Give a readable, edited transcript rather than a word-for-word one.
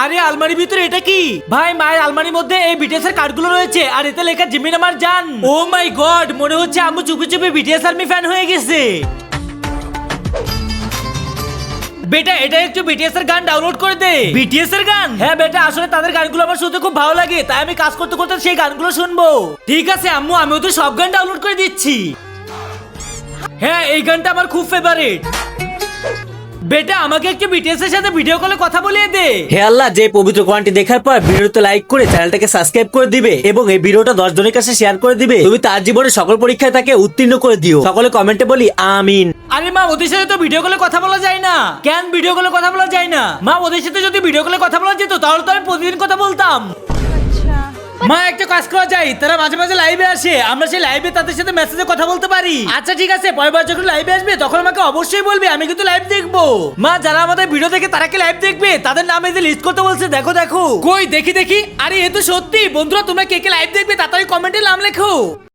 আরে আলমারির ভিতরে এটা কি ভাই? মায়ের আলমারির মধ্যে এই বিটিএস এর কার্ডগুলো রয়েছে আর এতে লেখা জিমিন আমার জান। ও মাই গড, মনে হচ্ছে আম্মু চুপি চুপি বিটিএস আর্মি ফ্যান হয়ে গেছে। বেটা এটা একটু বিটিএস এর গান ডাউনলোড করে দে। বিটিএস এর গান? হ্যাঁ বেটা, আসলে তাদের গানগুলো আমার শুনতে খুব ভালো লাগে, তাই আমি কাজ করতে করতে সেই গানগুলো শুনবো। ঠিক আছে আম্মু, আমিও তো সব গান ডাউনলোড করে দিচ্ছি। হ্যাঁ এই গানটা আমার খুব ফেভারিট। বেটা আমাকে একটু বিটিএস এর সাথে ভিডিও কলে কথা বলিয়ে দে। হে আল্লাহ, যে পবিত্র কোরআনটি দেখার পর ভিডিওতে লাইক করে চ্যানেলটাকে সাবস্ক্রাইব করে দিবে এবং এই ভিডিওটা 10 জনের কাছে শেয়ার করে দিবে, তুমি তার জীবনে সকল পরীক্ষায় তাকে উত্তীর্ণ করে দিও। সকলে কমেন্টে বলি আমিন। আরে মা, ওদের সাথে তো ভিডিও কলে কথা বলা যায় না। কেন ভিডিও কলে কথা বলা যায় না? মা ওদের সাথে যদি ভিডিও কলে কথা বলা যেত তাহলে তো আমি প্রতিদিন কথা বলতাম। মা একটা কাজ করা যায়, তারা মাঝে মাঝে লাইভে আসে, আমরা সেই লাইভে তাদের সাথে মেসেজে কথা বলতে পারি। আচ্ছা ঠিক আছে, পরেরবার যখন লাইভে আসবে তখন আমাকে অবশ্যই বলবে, আমি কিন্তু লাইভ দেখবো। মা যারা আমাদের ভিডিও দেখে তারা কি লাইভ দেখবে? তাদের নাম এই যে লিস্ট করতে বলছে, দেখো দেখো। কই দেখি দেখি। আরে এ তো সত্যি। বন্ধুরা তোমরা কে কে লাইভ দেখবে তাড়াতাড়ি কমেন্টে নাম লেখো।